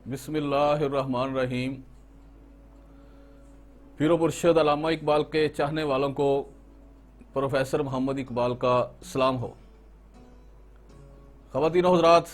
बिस्मिल्लाहिर्रहमानिर्रहीम। पीरो मुर्शिद अल्लामा इकबाल के चाहने वालों को प्रोफेसर मोहम्मद इकबाल का सलाम हो। ख़वातीन और हज़रात,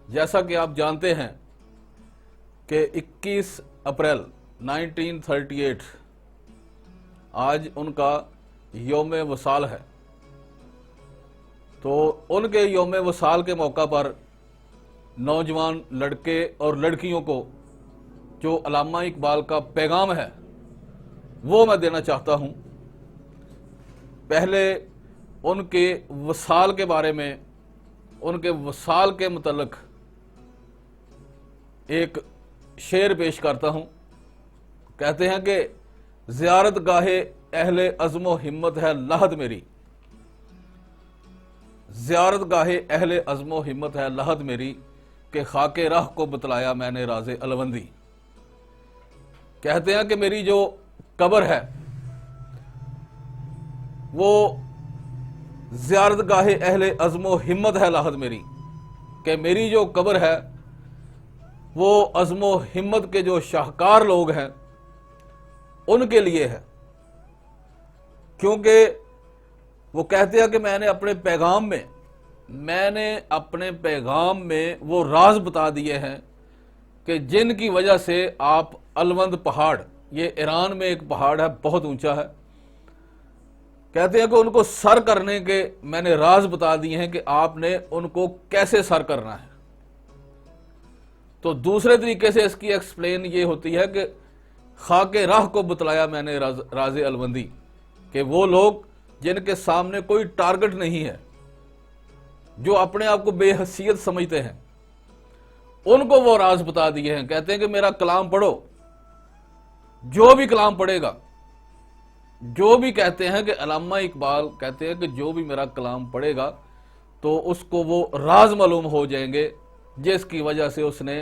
जैसा कि आप जानते हैं कि 21 अप्रैल 1938 आज उनका यौम वसाल है। तो उनके यौम वसाल के मौका पर नौजवान लड़के और लड़कियों को जो अल्लामा इकबाल का पैगाम है वो मैं देना चाहता हूँ। पहले उनके वसाल के बारे में, उनके वसाल के मुतल्लिक एक शेर पेश करता हूँ। कहते हैं कि ज़ियारत गाहे अहले अज़्म व हिम्मत है लहद मेरी, ज़ियारत गाहे अहले अज़्म व हिम्मत है लहद मेरी, के खाके राह को बतलाया मैंने राज़े अलवंदी। कहते हैं कि मेरी जो कब्र है वो ज़ियारत गाहे अहले अज़्म व हिम्मत है लहद मेरी, कि मेरी जो कब्र है वो अज़्म व हिम्मत के जो शाहकार लोग हैं उनके लिए है। क्योंकि वो कहते हैं कि मैंने अपने पैगाम में वो राज बता दिए हैं कि जिनकी वजह से आप अलवंद पहाड़, ये ईरान में एक पहाड़ है, बहुत ऊंचा है, कहते हैं कि उनको सर करने के मैंने राज बता दिए हैं कि आपने उनको कैसे सर करना है। तो दूसरे तरीके से इसकी एक्सप्लेन ये होती है कि खाके राह को बतलाया मैंने राज़े अलवंदी, कि वो लोग जिनके सामने कोई टारगेट नहीं है, जो अपने आप को बेहसियत समझते हैं, उनको वो राज बता दिए हैं। कहते हैं कि मेरा कलाम पढ़ो, जो भी कलाम पढ़ेगा, जो भी कहते हैं कि अल्लामा इकबाल कहते हैं कि जो भी मेरा कलाम पढ़ेगा तो उसको वो राज मालूम हो जाएंगे, जिसकी वजह से उसने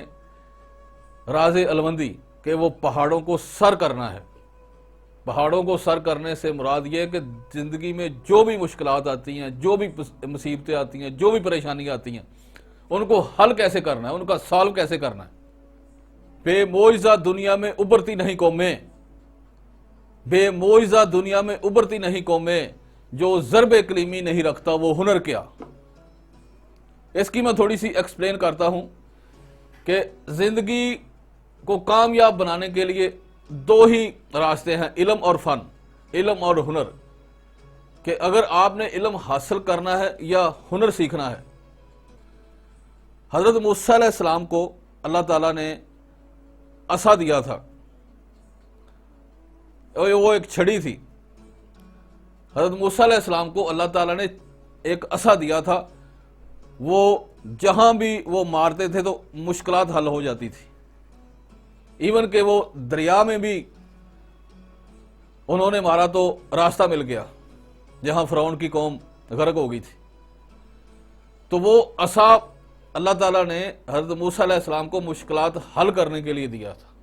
राज़े अलवंदी कि वो पहाड़ों को सर करना है। पहाड़ों को सर करने से मुराद ये है कि ज़िंदगी में जो भी मुश्किलात आती हैं, जो भी मुसीबतें आती हैं, जो भी परेशानियां आती हैं, उनको हल कैसे करना है, उनका सॉल्व कैसे करना है। बेमोइज़ा दुनिया में उभरती नहीं कौमें, बेमोइज़ा दुनिया में उभरती नहीं कौमें, जो ज़र्ब कलीमी नहीं रखता वो हुनर क्या। इसकी मैं थोड़ी सी एक्सप्लेन करता हूं कि जिंदगी को कामयाब बनाने के लिए दो ही रास्ते हैं, इल्म और फन, इल्म और हुनर। कि अगर आपने इल्म हासिल करना है या हुनर सीखना है। हजरत मूसा अलैहिस्सलाम को अल्लाह ताला ने असा दिया था, वो एक छड़ी थी। हजरत मूसा अलैहिस्सलाम को अल्लाह ताला ने एक असा दिया था, वो जहां भी वो मारते थे तो मुश्किलात हल हो जाती थी। इवन के वो दरिया में भी उन्होंने मारा तो रास्ता मिल गया, जहां फ़िरौन की कौम गर्क हो गई थी। तो वो असा अल्लाह ताला ने हज़रत मूसा अलैहिस्सलाम को मुश्किलात हल करने के लिए दिया था।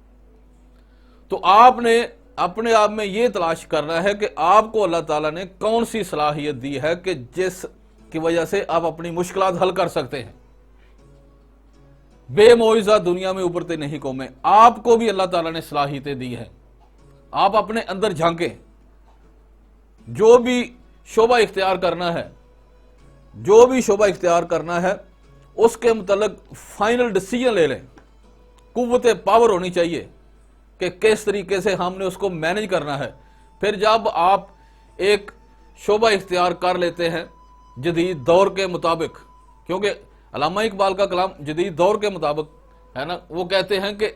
तो आपने अपने आप में ये तलाश करना है कि आपको अल्लाह ताला ने कौन सी सलाहियत दी है कि जिस की वजह से आप अपनी मुश्किलात हल कर सकते हैं। बेमोइज़ा दुनिया में उभरते नहीं कौमें, आपको भी अल्लाह ताला ने सलाहियतें दी है। आप अपने अंदर झांकें, जो भी शोबा इख्तियार करना है, जो भी शोबा इख्तियार करना है उसके मुतल्लिक फाइनल डिसीजन ले लें। कुव्वत पावर होनी चाहिए कि किस तरीके से हमने उसको मैनेज करना है। फिर जब आप एक शोबा इख्तियार कर लेते हैं जदीद दौर के मुताबिक, क्योंकि अल्लामा इकबाल का कलाम जदीद दौर के मुताबिक है ना, वो कहते हैं कि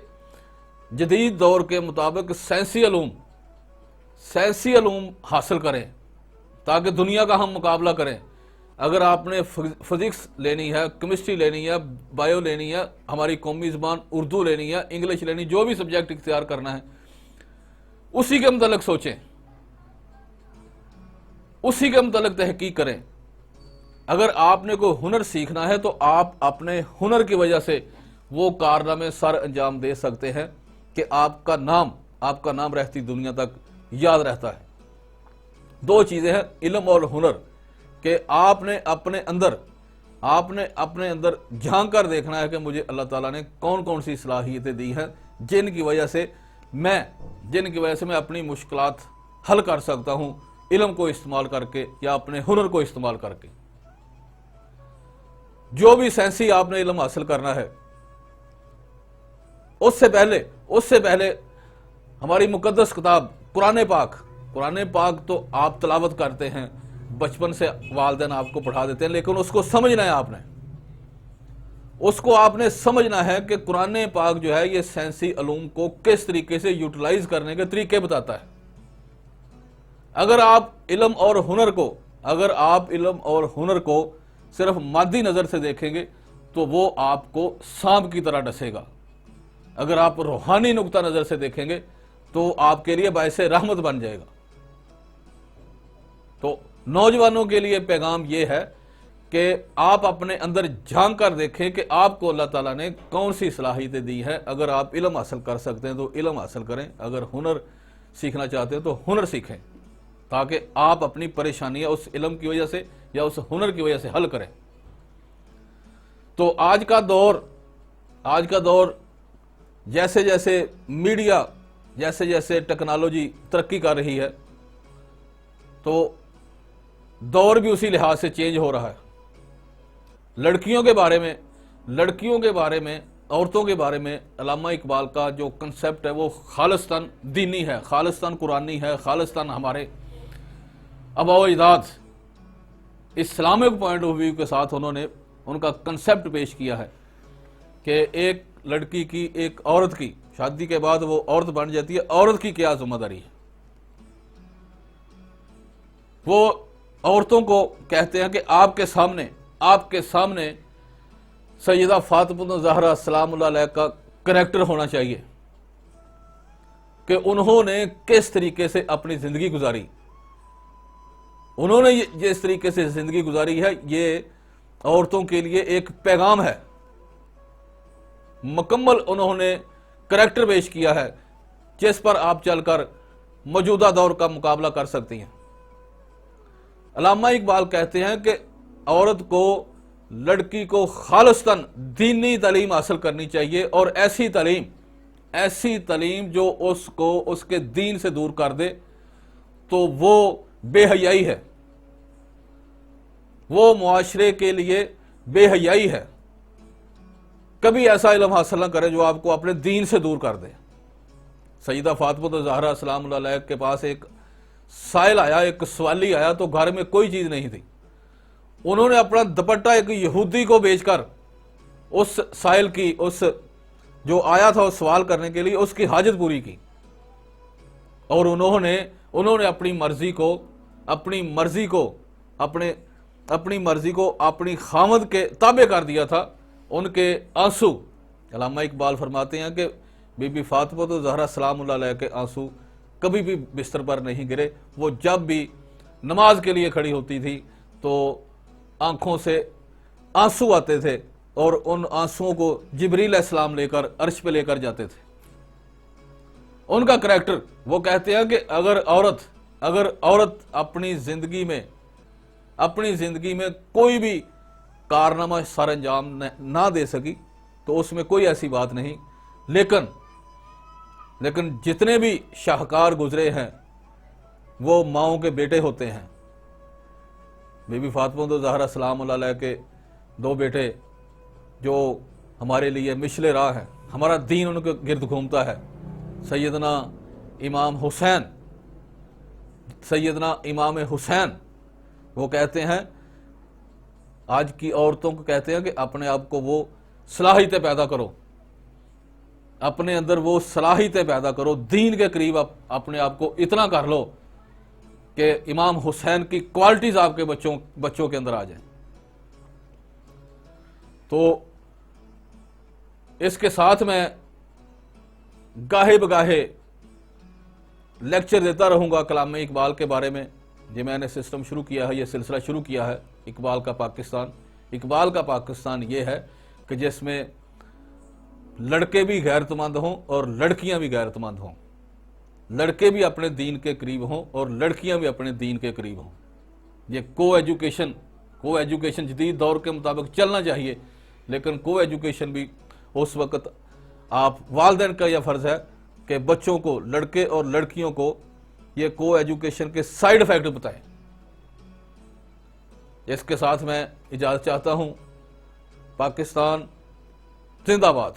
जदीद दौर के मुताबिक साइंसी अलूम हासिल करें ताकि दुनिया का हम मुकाबला करें। अगर आपने फिजिक्स लेनी है, केमिस्ट्री लेनी है, बायो लेनी है, हमारी कौमी ज़बान उर्दू लेनी है, इंग्लिश लेनी, जो भी सब्जेक्ट इख्तियार करना है उसी के मुतल्लिक सोचें, उसी के मुतल्लिक तहकीक करें। अगर आपने कोई हुनर सीखना है तो आप अपने हुनर की वजह से वो कारनामे सर अंजाम दे सकते हैं कि आपका नाम रहती दुनिया तक याद रहता है। दो चीजें हैं, इल्म और हुनर, कि आपने अपने अंदर आपने अपने अंदर झांक कर देखना है कि मुझे अल्लाह ताला ने कौन कौन सी सलाहियतें दी हैं जिनकी वजह से मैं अपनी मुश्किलात हल कर सकता हूं, इल्म को इस्तेमाल करके या अपने हुनर को इस्तेमाल करके। जो भी सेंसी आपने इल्म हासिल करना है, उससे पहले हमारी मुकद्दस किताब कुरान पाक तो आप तलावत करते हैं, बचपन से वालिदैन आपको पढ़ा देते हैं, लेकिन उसको समझना है आपने समझना है कि कुरान पाक जो है ये साइंसी उलूम को किस तरीके से यूटिलाइज करने के तरीके बताता है। अगर आप इल्म और हुनर को सिर्फ मादी नजर से देखेंगे तो वो आपको सांप की तरह डसेगा। अगर आप रूहानी नुक्ता नजर से देखेंगे तो आपके लिए बायसे रहमत बन जाएगा। तो नौजवानों के लिए पैगाम यह है कि आप अपने अंदर झांक कर देखें कि आपको अल्लाह ताला ने कौन सी सलाहियतें दी है। अगर आप इल्म हासिल कर सकते हैं तो इल्म हासिल करें, अगर हुनर सीखना चाहते हैं तो हुनर सीखें, ताकि आप अपनी परेशानियां उस इल्म की वजह से या उस हुनर की वजह से हल करें। तो आज का दौर जैसे जैसे मीडिया, जैसे जैसे टेक्नोलॉजी तरक्की कर रही है, तो दौर भी उसी लिहाज से चेंज हो रहा है। लड़कियों के बारे में, औरतों के बारे में अल्लामा इकबाल का जो कंसेप्ट है वो खालिस्तान दीनी है, खालिस्तान कुरानी है, खालिस्तान हमारे आबा अजदाद इस्लामिक पॉइंट ऑफ व्यू के साथ उन्होंने उनका कंसेप्ट पेश किया है कि एक लड़की की, एक औरत की शादी के बाद वो औरत बन जाती है, औरत की क्या जिम्मेदारी है। वो औरतों को कहते हैं कि आपके सामने सैयदा फातिमा ज़हरा सलामुल्लाह अलैहा का करैक्टर होना चाहिए कि उन्होंने किस तरीके से अपनी जिंदगी गुजारी। उन्होंने जिस तरीके से जिंदगी गुजारी है ये औरतों के लिए एक पैगाम है। मुकम्मल उन्होंने करैक्टर पेश किया है जिस पर आप चलकर मौजूदा दौर का मुकाबला कर सकती हैं। अल्लामा इकबाल कहते हैं कि औरत को, लड़की को खालिस्तान दीनी तालीम हासिल करनी चाहिए, और ऐसी तालीम जो उसको उसके दीन से दूर कर दे तो वो बेहयाई है, वो मुआशरे के लिए बेहयाई है। कभी ऐसा इल्म हासिल न करे जो आपको अपने दीन से दूर कर दे। सैयदा फातिमा ज़हरा सलामुल्लाह अलैहा के पास एक साइल आया, एक सवाली आया, तो घर में कोई चीज नहीं थी। उन्होंने अपना दुपट्टा एक यहूदी को बेचकर उस साइल की, उस जो आया था उस सवाल करने के लिए, उसकी हाजत पूरी की। और उन्होंने अपनी मर्जी को अपनी खामद के ताबे कर दिया था। उनके आंसू, अल्लामा इकबाल फरमाते हैं कि बीबी फातिमा ज़हरा सलामुल्लाह अलैहा के आंसू कभी भी बिस्तर पर नहीं गिरे। वो जब भी नमाज के लिए खड़ी होती थी तो आंखों से आंसू आते थे और उन आंसुओं को जिब्रील अलैहिस्सलाम लेकर अर्श पे लेकर जाते थे। उनका करैक्टर, वो कहते हैं कि अगर औरत अपनी जिंदगी में कोई भी कारनामा सर अंजाम ना दे सकी तो उसमें कोई ऐसी बात नहीं, लेकिन जितने भी शाहकार गुजरे हैं वो माओं के बेटे होते हैं। बीबी फातिमा ज़हरा सलामुल्लाह अलैहा के दो बेटे जो हमारे लिए मिशले राह हैं, हमारा दीन उनके गिर्द घूमता है। सैयदना इमाम हुसैन वो कहते हैं, आज की औरतों को कहते हैं कि अपने आप को वो सलाहियतें पैदा करो, अपने अंदर वो सलाहियतें पैदा करो, दीन के करीब अपने आप को इतना कर लो कि इमाम हुसैन की क्वालिटीज आपके बच्चों के अंदर आ जाए। तो इसके साथ मैं गाहे बगाहे लेक्चर देता रहूंगा कलाम इकबाल के बारे में। ये मैंने सिस्टम शुरू किया है, ये सिलसिला शुरू किया है इकबाल का पाकिस्तान ये है कि जिसमें लड़के भी गैरतमंद हों और लड़कियां भी गैरतमंद हों, लड़के भी अपने दीन के करीब हों और लड़कियां भी अपने दीन के करीब हों। ये को एजुकेशन को एजुकेशन जदीद दौर के मुताबिक चलना चाहिए, लेकिन को एजुकेशन भी उस वक्त आप वालिदैन का यह फ़र्ज़ है कि बच्चों को, लड़के और लड़कियों को, ये को एजुकेशन के साइड इफ़ेक्ट बताएं। इसके साथ मैं इजाज़त चाहता हूँ। पाकिस्तान जिंदाबाद।